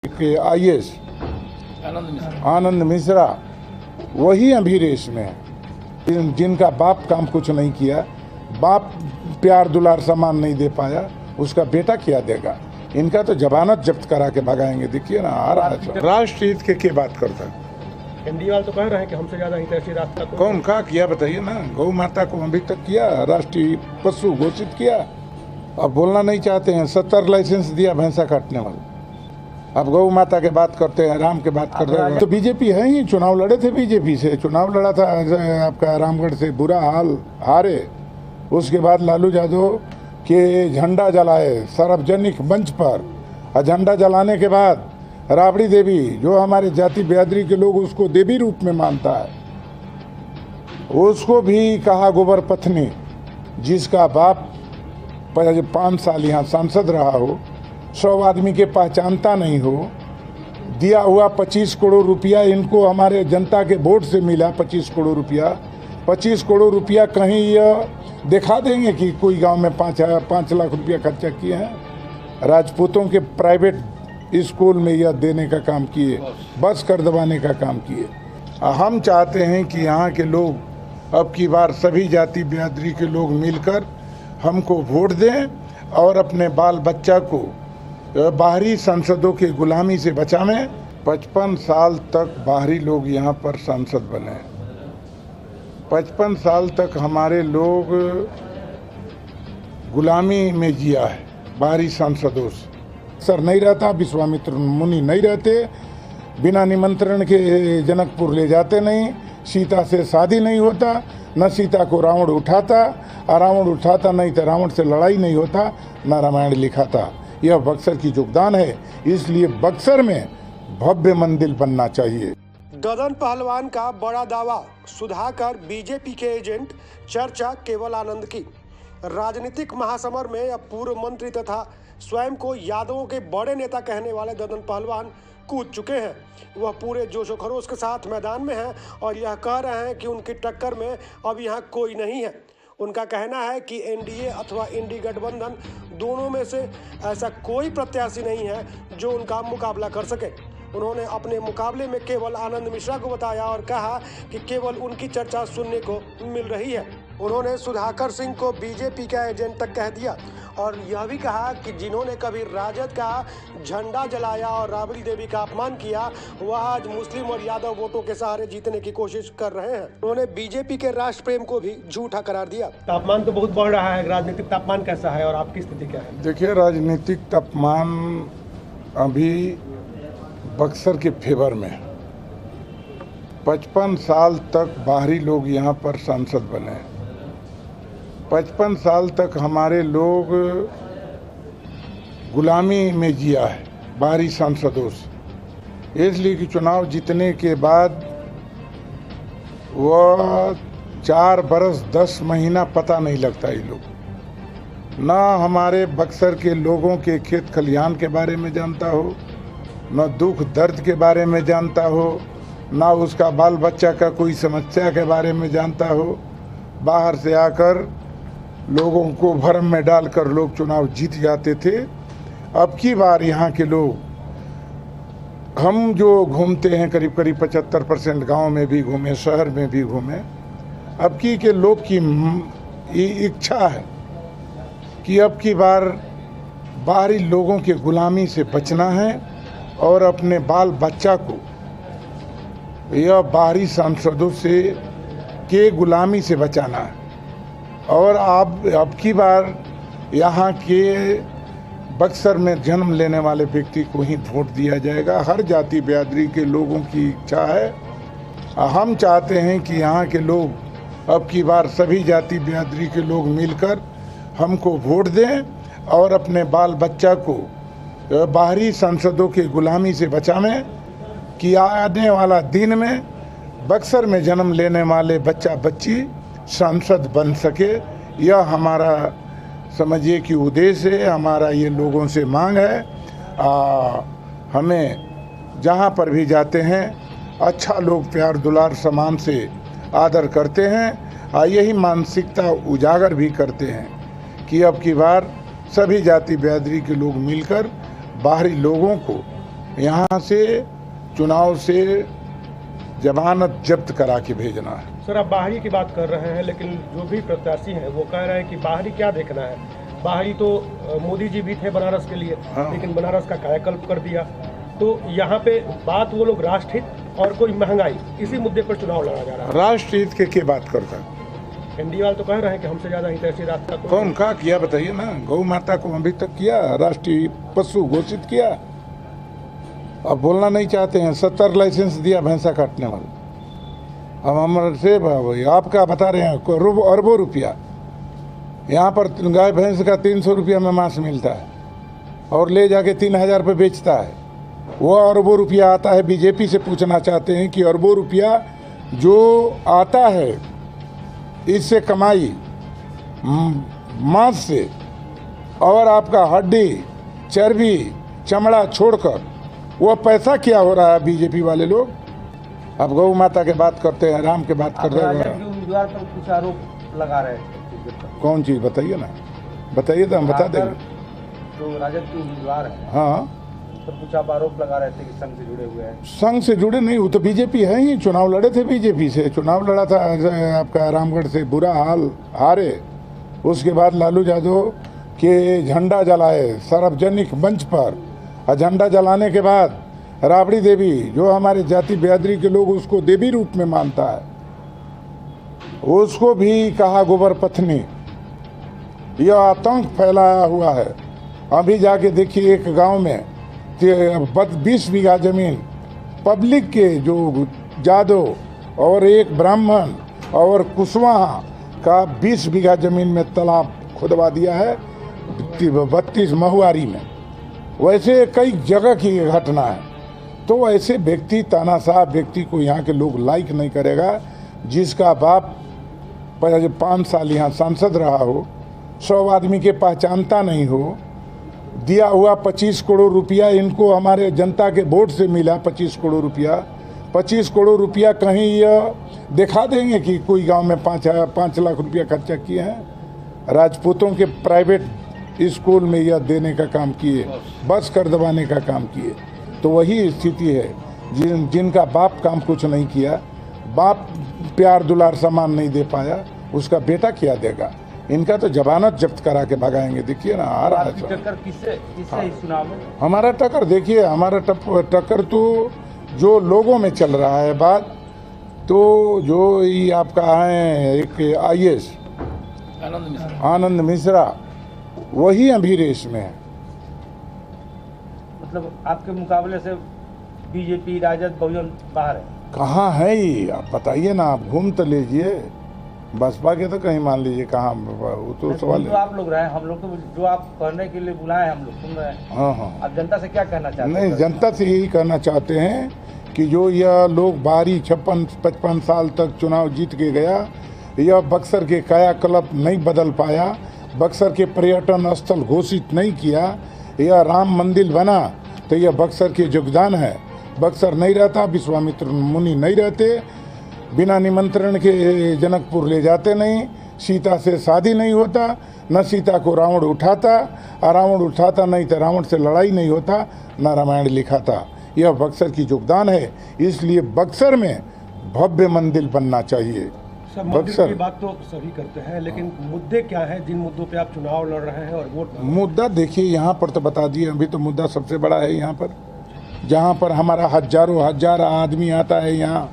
के आईएएस आनंद मिश्रा वही अभी रेस में है, जिनका बाप काम कुछ नहीं किया, बाप प्यार दुलार सामान नहीं दे पाया, उसका बेटा क्या देगा। इनका तो जमानत जब्त करा के भगाएंगे। देखिए ना, आ रहा है राष्ट्र हित के बात करता है। एनडीए वाले तो कह रहे हैं कि हमसे ज्यादा हितैषी रास्ता कौन कहा किया बताइए ना। गौ माता को अभी तक किया, राष्ट्रीय पशु घोषित किया, अब बोलना नहीं चाहते हैं। 70 लाइसेंस दिया भैंसा काटने वाला, अब गौ माता के बात करते हैं, राम के बात करते हैं। तो बीजेपी है ही, चुनाव लड़े थे बीजेपी से, चुनाव लड़ा था आपका रामगढ़ से, बुरा हाल, हारे। उसके बाद लालू यादव के झंडा जलाए सार्वजनिक मंच पर, और झंडा जलाने के बाद राबड़ी देवी, जो हमारे जाति बिरादरी के लोग उसको देवी रूप में मानता है, उसको भी कहा गोबर पत्नी, जिसका बाप 5 साल यहाँ सांसद रहा हो, 100 आदमी के पहचानता नहीं हो, दिया हुआ 25 करोड़ रुपया इनको हमारे जनता के वोट से मिला। 25 करोड़ रुपया, 25 करोड़ रुपया कहीं यह दिखा देंगे कि कोई गांव में 5 लाख रुपया खर्चा किए हैं। राजपूतों के प्राइवेट स्कूल में यह देने का काम किए, बस कर दबाने का काम किए। हम चाहते हैं कि यहाँ के लोग अब की बार सभी जाति बिरादरी के लोग मिलकर हमको वोट दें और अपने बाल बच्चा को बाहरी सांसदों के गुलामी से बचावें। 55 साल तक बाहरी लोग यहाँ पर सांसद बने, 55 साल तक हमारे लोग गुलामी में जिया है बाहरी सांसदों से। सर नहीं रहता, विश्वामित्र मुनि नहीं रहते, बिना निमंत्रण के जनकपुर ले जाते नहीं, सीता से शादी नहीं होता, न सीता को रावण उठाता, और रावण उठाता नहीं तो रावण से लड़ाई नहीं होता, न रामायण लिखाता। यह बक्सर की योगदान है, इसलिए बक्सर में भव्य मंदिर बनना चाहिए। ददन पहलवान का बड़ा दावा, सुधाकर बीजेपी के एजेंट, चर्चा केवल आनंद की। राजनीतिक महासमर में अब पूर्व मंत्री तथा स्वयं को यादवों के बड़े नेता कहने वाले ददन पहलवान कूद चुके हैं। वह पूरे जोशो खरोश के साथ मैदान में हैं और यह कह रहे हैं कि उनकी टक्कर में अब यहाँ कोई नहीं है। उनका कहना है कि एनडीए अथवा इंडी गठबंधन दोनों में से ऐसा कोई प्रत्याशी नहीं है जो उनका मुकाबला कर सके। उन्होंने अपने मुकाबले में केवल आनंद मिश्रा को बताया और कहा कि केवल उनकी चर्चा सुनने को मिल रही है। उन्होंने सुधाकर सिंह को बीजेपी का एजेंट तक कह दिया और यह भी कहा कि जिन्होंने कभी राजद का झंडा जलाया और राबड़ी देवी का अपमान किया, वह आज मुस्लिम और यादव वोटों के सहारे जीतने की कोशिश कर रहे हैं। उन्होंने बीजेपी के राष्ट्र प्रेम को भी झूठा करार दिया। तापमान तो बहुत बढ़ रहा है, राजनीतिक तापमान कैसा है और आपकी स्थिति क्या है? देखिए, राजनीतिक तापमान अभी बक्सर के फेवर में। 55 साल तक बाहरी लोग यहाँ पर सांसद बने, 55 साल तक हमारे लोग गुलामी में जिया है बाहरी सांसदों से। इसलिए कि चुनाव जीतने के बाद वह 4 बरस 10 महीना पता नहीं लगता ये लोग। ना हमारे बक्सर के लोगों के खेत खलिहान के बारे में जानता हो, न दुख दर्द के बारे में जानता हो, ना उसका बाल बच्चा का कोई समस्या के बारे में जानता हो। बाहर से आकर लोगों को भरम में डालकर लोग चुनाव जीत जाते थे। अब की बार यहाँ के लोग, हम जो घूमते हैं करीब 75% गांव में भी घूमे, शहर में भी घूमे, अब की के लोग की इच्छा है कि अब की बार बाहरी लोगों के गुलामी से बचना है और अपने बाल बच्चा को यह बाहरी सांसदों से के गुलामी से बचाना है। और अब की बार यहाँ के बक्सर में जन्म लेने वाले व्यक्ति को ही वोट दिया जाएगा। हर जाति बिरादरी के लोगों की इच्छा है। हम चाहते हैं कि यहाँ के लोग अब की बार सभी जाति बिरादरी के लोग मिलकर हमको वोट दें और अपने बाल बच्चा को बाहरी सांसदों के गुलामी से बचावें, कि आने वाला दिन में बक्सर में जन्म लेने वाले बच्चा बच्ची सांसद बन सके। यह हमारा समझिए कि उद्देश्य है, हमारा ये लोगों से मांग है। हमें जहाँ पर भी जाते हैं अच्छा लोग प्यार दुलार समान से आदर करते हैं। यही मानसिकता उजागर भी करते हैं कि अब की बार सभी जाति बिरादरी के लोग मिलकर बाहरी लोगों को यहाँ से चुनाव से जमानत जब्त करा के भेजना है। सर, आप बाहरी की बात कर रहे हैं, लेकिन जो भी प्रत्याशी हैं वो कह रहे हैं कि बाहरी क्या देखना है। बाहरी तो मोदी जी भी थे बनारस के लिए, लेकिन बनारस का कायाकल्प कर दिया। तो यहाँ पे बात वो लोग राष्ट्रहित और कोई महंगाई, इसी मुद्दे पर चुनाव लड़ा जा रहा है। राष्ट्रहित के क्या बात करता है? एनडीए वाले तो कह रहे हैं कि हमसे ज्यादा हितैषी रास्ता कौन कहा किया बताइए ना। गौ माता को अभी तक किया राष्ट्रीय पशु घोषित किया, अब बोलना नहीं चाहते हैं। 70 लाइसेंस दिया भैंसा काटने वाला। अब हमारे से आपका बता रहे हैं अरबों रुपया। यहाँ पर गाय भैंस का 300 रुपया में मांस मिलता है और ले जाके 3000 पे बेचता है। वो अरबों रुपया आता है। बीजेपी से पूछना चाहते हैं कि अरबों रुपया जो आता है इससे कमाई मांस से और आपका हड्डी चर्बी चमड़ा छोड़कर वो पैसा क्या हो रहा है बीजेपी वाले लोग। अब गौ माता के बात करते हैं, राम के बात कर रहे हैं। उम्मीदवार पर कुछ आरोप लगा रहे हैं। कौन चीज़ बताइए ना, बताइए तो हम बता देंगे। तो राजद के उम्मीदवार हैं, हाँ, तो कुछ आप आरोप लगा रहे थे कि संघ से जुड़े हुए हैं। संघ से जुड़े नहीं, वो तो बीजेपी है ही। चुनाव लड़े थे बीजेपी से, चुनाव लड़ा था आपका रामगढ़ से, बुरा हाल, हारे। उसके बाद लालू यादव के झंडा जलाए सार्वजनिक मंच पर, और झंडा जलाने के बाद राबड़ी देवी, जो हमारे जाति बिरादरी के लोग उसको देवी रूप में मानता है, उसको भी कहा गोबर पत्नी। यह आतंक फैलाया हुआ है। अभी जाके देखिए एक गांव में 20 बीघा जमीन पब्लिक के, जो जादव और एक ब्राह्मण और कुशवाहा का 20 बीघा जमीन में तालाब खुदवा दिया है 32 महुआरी में। वैसे कई जगह की घटना है। तो ऐसे व्यक्ति, तानाशाह व्यक्ति को यहाँ के लोग लाइक नहीं करेगा, जिसका बाप 5 साल यहाँ सांसद रहा हो, 100 आदमी के पहचानता नहीं हो, दिया हुआ 25 करोड़ रुपया इनको हमारे जनता के वोट से मिला। 25 करोड़ रुपया, 25 करोड़ रुपया कहीं यह दिखा देंगे कि कोई गांव में 5 लाख रुपया खर्चा किए हैं। राजपूतों के प्राइवेट स्कूल में यह देने का काम किए, बस कर दबाने का काम किए। तो वही स्थिति है। जिनका बाप काम कुछ नहीं किया, बाप प्यार दुलार सामान नहीं दे पाया, उसका बेटा क्या देगा। इनका तो जमानत जब्त करा के भगाएंगे। देखिए ना, आ रहा है टक्कर किससे इस चुनाव में? हमारा टक्कर देखिए, हमारा टक्कर तो जो लोगों में चल रहा है बात, तो जो ये आपका है एक IAS आनंद मिश्रा, वही अभी रेस में है। मतलब आपके मुकाबले से बीजेपी, राजद, बहुजन बाहर है। कहाँ है ये आप बताइए ना। आप घूम तो लीजिए, बसपा के तो कहीं मान लीजिए कहाँ, वो तो सवाल है। आप लोग रहे, हम लोग तो जो आप कहने के लिए बुलाए हम लोग सुन रहे हैं। हाँ हाँ, आप जनता से क्या कहना चाहते हैं? नहीं, जनता से यही कहना चाहते हैं कि जो यह लोग बाहरी 56-55 साल तक चुनाव जीत के गया, यह बक्सर के कायाकल्प नहीं बदल पाया, बक्सर के पर्यटन स्थल घोषित नहीं किया, यह राम मंदिर बना तो यह बक्सर के योगदान है। बक्सर नहीं रहता, विश्वामित्र मुनि नहीं रहते, बिना निमंत्रण के जनकपुर ले जाते नहीं, सीता से शादी नहीं होता, न सीता को रावण उठाता, और रावण उठाता नहीं तो रावण से लड़ाई नहीं होता, न रामायण लिखाता। यह बक्सर की योगदान है। इसलिए बक्सर में भव्य मंदिर बनना चाहिए। बक्सर की बात तो सभी करते हैं, लेकिन मुद्दे क्या है जिन मुद्दों पे आप चुनाव लड़ रहे हैं और वोट? मुद्दा देखिए, यहाँ पर तो बता दिए, अभी तो मुद्दा सबसे बड़ा है यहाँ पर, जहाँ पर हमारा हजार आदमी आता है यहाँ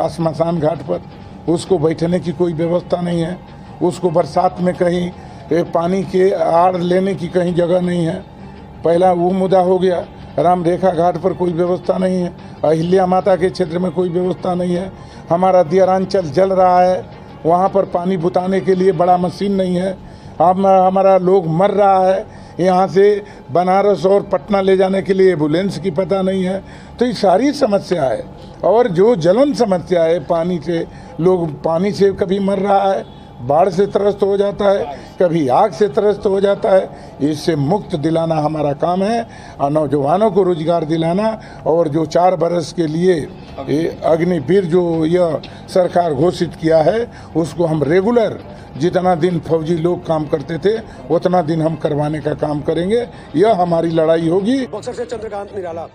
श्मशान घाट पर, उसको बैठने की कोई व्यवस्था नहीं है। उसको बरसात में कहीं पानी के आड़ लेने की कहीं जगह नहीं है। पहला वो मुद्दा हो गया। राम रेखा घाट पर कोई व्यवस्था नहीं है। अहिल्या माता के क्षेत्र में कोई व्यवस्था नहीं है। हमारा दियरांचल जल रहा है, वहाँ पर पानी बुताने के लिए बड़ा मशीन नहीं है। हमारा लोग मर रहा है, यहाँ से बनारस और पटना ले जाने के लिए एम्बुलेंस की पता नहीं है। तो ये सारी समस्या है। और जो जलन समस्या है, पानी से, लोग पानी से कभी मर रहा है, बाढ़ से त्रस्त हो जाता है, कभी आग से त्रस्त हो जाता है। इससे मुक्त दिलाना हमारा काम है, और नौजवानों को रोजगार दिलाना। और जो 4 बरस के लिए अग्निवीर जो यह सरकार घोषित किया है, उसको हम रेगुलर जितना दिन फौजी लोग काम करते थे उतना दिन हम करवाने का काम करेंगे। यह हमारी लड़ाई होगी। बक्सर से चंद्रकांत निराला।